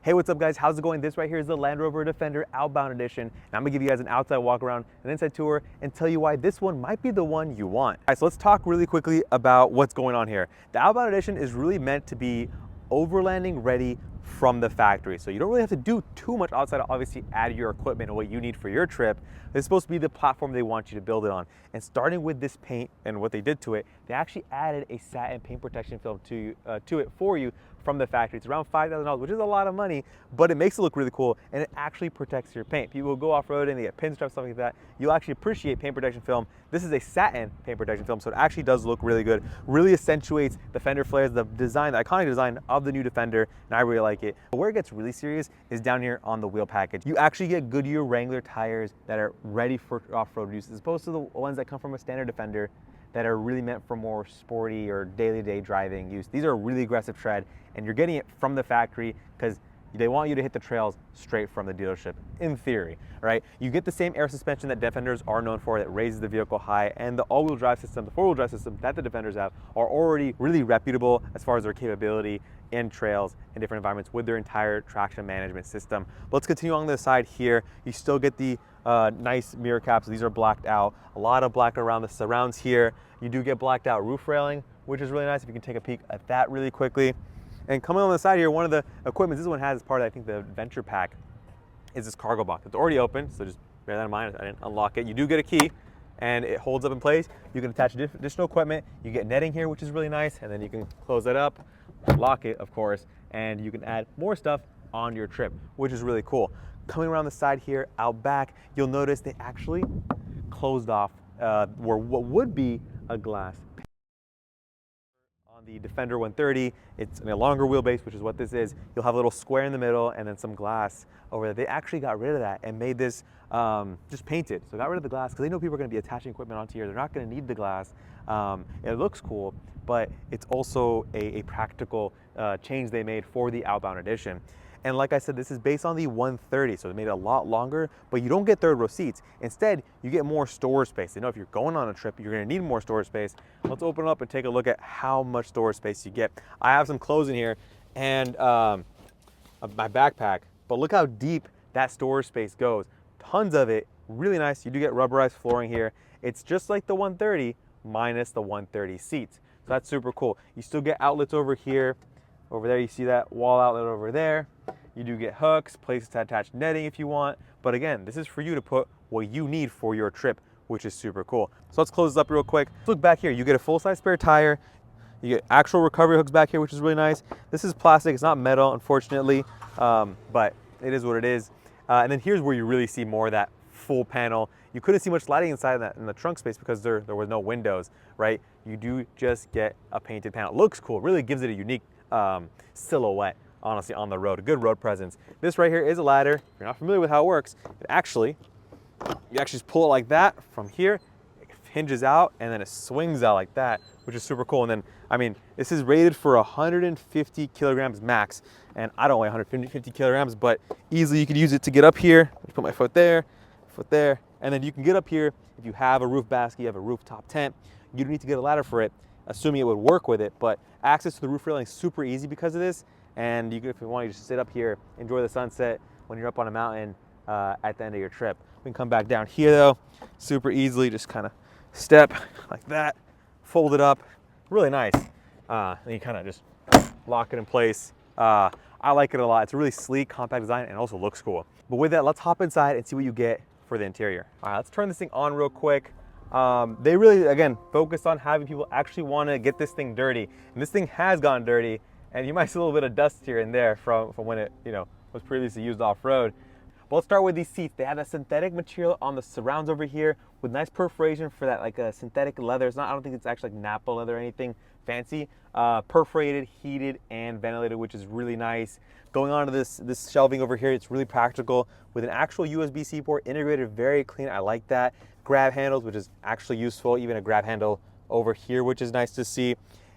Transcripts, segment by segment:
Hey, what's up guys? How's it going? This right here is the Land Rover Defender Outbound Edition, and I'm gonna give you guys an outside walk around, an inside tour, and tell you why this one might be the one you want. All right, so let's talk really quickly about what's going on here. The Outbound Edition is really meant to be overlanding ready from the factory. So you don't really have to do too much outside to obviously add your equipment and what you need for your trip. It's supposed to be the platform they want you to build it on. And starting with this paint and what they did to it, they actually added a satin paint protection film to it for you from the factory. It's around $5,000, which is a lot of money, but it makes it look really cool and it actually protects your paint. People go off-road and they get pinstripes, stuff like that. You'll actually appreciate paint protection film. This is a satin paint protection film, so it actually does look really good. Really accentuates the fender flares, the design, the iconic design of the new Defender, and I really like it. But where it gets really serious is down here on the wheel package. You actually get Goodyear Wrangler tires that are ready for off-road use, as opposed to the ones that come from a standard Defender that are really meant for more sporty or day-to-day driving use. These are a really aggressive tread, and you're getting it from the factory because they want you to hit the trails straight from the dealership, in theory, right? You get the same air suspension that Defenders are known for that raises the vehicle high, and the all-wheel drive system, the four-wheel drive system that the Defenders have are already really reputable as far as their capability in trails and different environments with their entire traction management system. But let's continue on the side here. You still get the nice mirror caps. These are blacked out. A lot of black around the surrounds here. You do get blacked out roof railing, which is really nice if you can take a peek at that really quickly. And coming on the side here, one of the equipment this one has as part of, I think, the adventure pack is this cargo box. It's already open, so just bear that in mind. I didn't unlock it. You do get a key, and it holds up in place. You can attach additional equipment. You get netting here, which is really nice, and then you can close that up, lock it, of course, and you can add more stuff on your trip, which is really cool. Coming around the side here, out back, you'll notice they actually closed off where what would be a glass. On the Defender 130, it's a longer wheelbase, which is what this is. You'll have a little square in the middle and then some glass over there. They actually got rid of that and made this just painted. So got rid of the glass because they know people are going to be attaching equipment onto here. They're not going to need the glass. It looks cool, but it's also a practical change they made for the Outbound Edition. And like I said, this is based on the 130, so they made it a lot longer, but you don't get third row seats. Instead, you get more storage space. You know, if you're going on a trip, you're gonna need more storage space. Let's open it up and take a look at how much storage space you get. I have some clothes in here and my backpack, but look how deep that storage space goes. Tons of it, really nice. You do get rubberized flooring here. It's just like the 130 minus the 130 seats. So that's super cool. You still get outlets over here. Over there, you see that wall outlet over there. You do get hooks, places to attach netting if you want. But again, this is for you to put what you need for your trip, which is super cool. So let's close this up real quick. Let's look back here. You get a full-size spare tire. You get actual recovery hooks back here, which is really nice. This is plastic, it's not metal, unfortunately, but it is what it is. And then here's where you really see more of that full panel. You couldn't see much lighting inside that in the trunk space because there was no windows, right? You do just get a painted panel. It looks cool, really gives it a unique silhouette, honestly, on the road, a good road presence. This right here is a ladder. If you're not familiar with how it works, you actually just pull it like that from here, it hinges out, and then it swings out like that, which is super cool. And then, I mean, this is rated for 150 kilograms max, and I don't weigh 150 kilograms, but easily you could use it to get up here. Just put my foot there, and then you can get up here if you have a roof basket, you have a rooftop tent. You don't need to get a ladder for it, assuming it would work with it, but access to the roof railing is super easy because of this. And you can, if you want, you just sit up here, enjoy the sunset when you're up on a mountain at the end of your trip. We can come back down here though, super easily, just kind of step like that, fold it up, really nice. And you kind of just lock it in place. I like it a lot. It's a really sleek, compact design and also looks cool. But with that, let's hop inside and see what you get for the interior. All right, let's turn this thing on real quick. They really, again, focused on having people actually want to get this thing dirty. And this thing has gotten dirty, and you might see a little bit of dust here and there from when it, was previously used off-road. But let's start with these seats. They have a synthetic material on the surrounds over here with nice perforation for that, like a synthetic leather. It's not, I don't think it's actually like Nappa leather or anything fancy. Perforated, heated, and ventilated, which is really nice. Going on to this shelving over here, it's really practical with an actual USB-C port integrated, very clean. I like that. Grab handles, which is actually useful, even a grab handle over here, which is nice to see.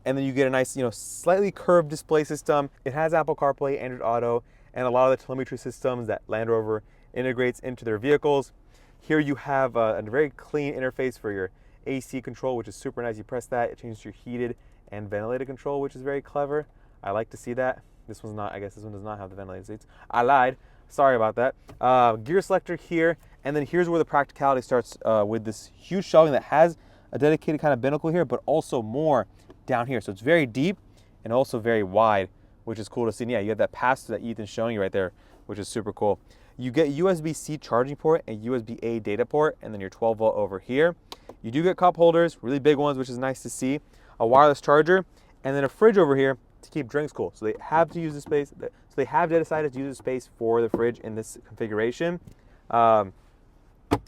And then you get a nice, slightly curved display system. It has Apple CarPlay, Android Auto, and a lot of the telemetry systems that Land Rover integrates into their vehicles. Here you have a very clean interface for your AC control, which is super nice. You press that, it changes your heated and ventilated control, which is very clever. I like to see that. This one's not, I guess this one does not have the ventilated seats. I lied. Sorry about that. Gear selector here, and then here's where the practicality starts with this huge shelving that has a dedicated kind of binnacle here, but also more down here. So it's very deep and also very wide, which is cool to see. And yeah, you have that pass-through that Ethan's showing you right there, which is super cool. You get USB-C charging port and USB-A data port, and then your 12 volt over here. You do get cup holders, really big ones, which is nice to see. A wireless charger, and then a fridge over here to keep drinks cool. So they have to use the space. So they have decided to use the space for the fridge in this configuration. But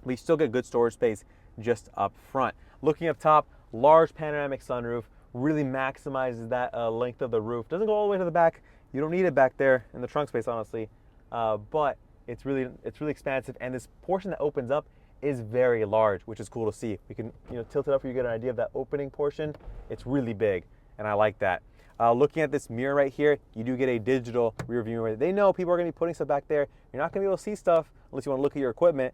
you still get good storage space just up front. Looking up top, large panoramic sunroof, really maximizes that length of the roof. Doesn't go all the way to the back. You don't need it back there in the trunk space, honestly. But it's really expansive, and this portion that opens up is very large, which is cool to see. We can tilt it up so you get an idea of that opening portion. It's really big, and I like that. Looking at this mirror right here, you do get a digital rear view mirror. They know people are going to be putting stuff back there. You're not going to be able to see stuff unless you want to look at your equipment.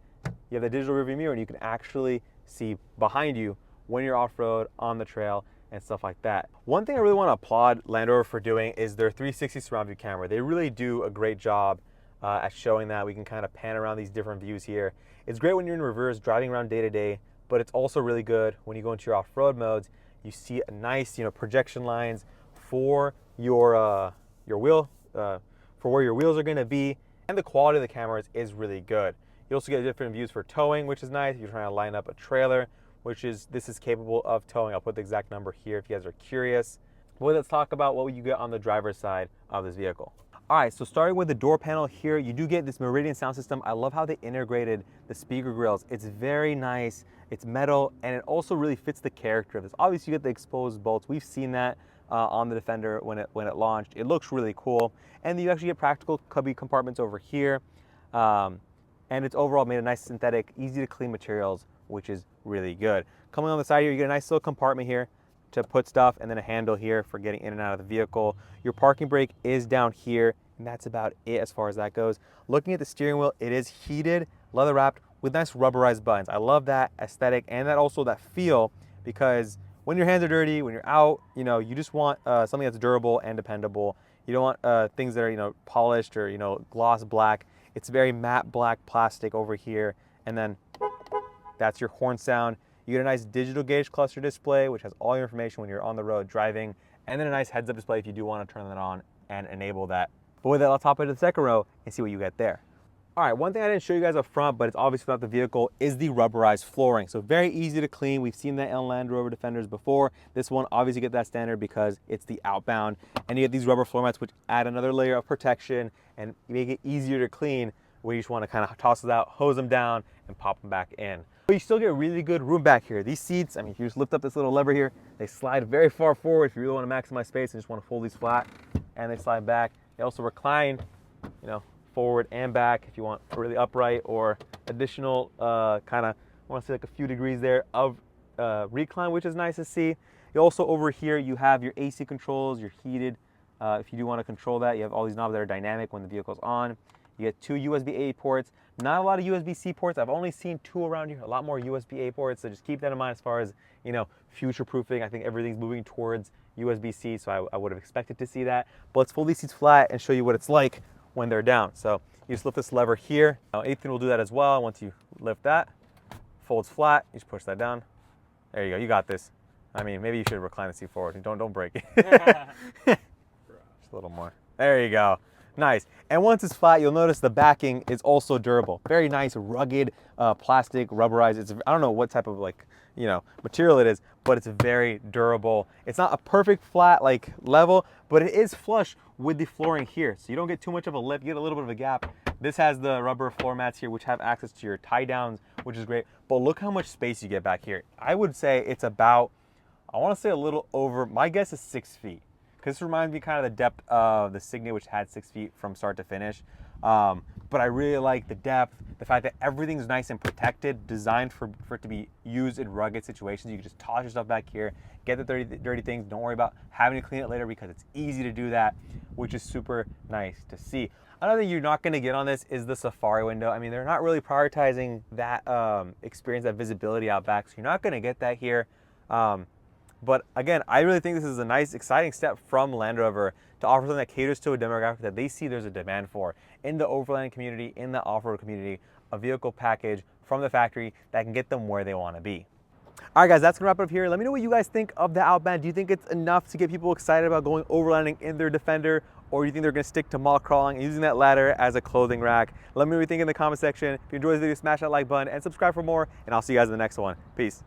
You have the digital rear view mirror, and you can actually see behind you when you're off-road, on the trail, and stuff like that. One thing I really want to applaud Land Rover for doing is their 360 surround view camera. They really do a great job at showing that. We can kind of pan around these different views here. It's great when you're in reverse, driving around day to day, but it's also really good when you go into your off-road modes. You see a nice, projection lines for your wheel, for where your wheels are going to be, and the quality of the cameras is really good. You also get different views for towing, which is nice. If you're trying to line up a trailer, this is capable of towing. I'll put the exact number here if you guys are curious. But let's talk about what you get on the driver's side of this vehicle. All right, so starting with the door panel here, you do get this Meridian sound system. I love how they integrated the speaker grills. It's very nice, it's metal, and it also really fits the character of this. Obviously, you get the exposed bolts. We've seen that on the Defender when it launched. It looks really cool. And you actually get practical cubby compartments over here. And it's overall made of nice synthetic, easy to clean materials, which is really good. Coming on the side here, you get a nice little compartment here to put stuff, and then a handle here for getting in and out of the vehicle. Your parking brake is down here, and that's about it as far as that goes. Looking at the steering wheel, it is heated, leather wrapped with nice rubberized buttons. I love that aesthetic and that feel, because when your hands are dirty, when you're out, you just want something that's durable and dependable. You don't want things that are polished or gloss black. It's very matte black plastic over here, and then that's your horn sound. You get a nice digital gauge cluster display, which has all your information when you're on the road driving, and then a nice heads-up display if you do want to turn that on and enable that. But with that, I'll top into the second row and see what you get there. All right, one thing I didn't show you guys up front, but it's obvious about the vehicle, is the rubberized flooring. So very easy to clean. We've seen that in Land Rover Defenders before. This one obviously get that standard because it's the Outbound, and you get these rubber floor mats, which add another layer of protection and make it easier to clean, where you just want to kind of toss it out, hose them down, and pop them back in. But you still get really good room back here. These seats, I mean, if you just lift up this little lever here, they slide very far forward if you really want to maximize space and just want to fold these flat, and they slide back. They also recline, forward and back if you want really upright or additional kind of, I want to say like a few degrees there of recline, which is nice to see. You also over here, you have your AC controls, your heated. If you do want to control that, you have all these knobs that are dynamic when the vehicle's on. You get 2 USB-A ports. Not a lot of USB-C ports. I've only seen 2 around here. A lot more USB-A ports, so just keep that in mind as far as, future-proofing. I think everything's moving towards USB-C, so I would have expected to see that. But let's fold these seats flat and show you what it's like when they're down. So you just lift this lever here. Now Ethan will do that as well. Once you lift that, folds flat, you just push that down. There you go, you got this. I mean, maybe you should recline the seat forward. Don't break it. Just a little more. There you go. Nice. And once it's flat, you'll notice the backing is also durable. Very nice, rugged, plastic, rubberized. I don't know what type of material it is, but it's very durable. It's not a perfect flat level, but it is flush with the flooring here. So you don't get too much of a lip, you get a little bit of a gap. This has the rubber floor mats here, which have access to your tie downs, which is great. But look how much space you get back here. I would say it's about, I want to say a little over, my guess is 6 feet. This reminds me kind of the depth of the Signia, which had 6 feet from start to finish. But I really like the depth, the fact that everything's nice and protected, designed for it to be used in rugged situations. You can just toss your stuff back here, get the dirty things. Don't worry about having to clean it later because it's easy to do that, which is super nice to see. Another thing you're not going to get on this is the Safari window. I mean, they're not really prioritizing that experience, that visibility out back, so you're not going to get that here. But again, I really think this is a nice, exciting step from Land Rover to offer something that caters to a demographic that they see there's a demand for in the overland community, in the off-road community, a vehicle package from the factory that can get them where they want to be. All right, guys, that's gonna wrap it up here. Let me know what you guys think of the Outbound. Do you think it's enough to get people excited about going overlanding in their Defender, or do you think they're gonna stick to mall crawling and using that ladder as a clothing rack? Let me know what you think in the comment section. If you enjoyed this video, smash that like button and subscribe for more, and I'll see you guys in the next one. Peace.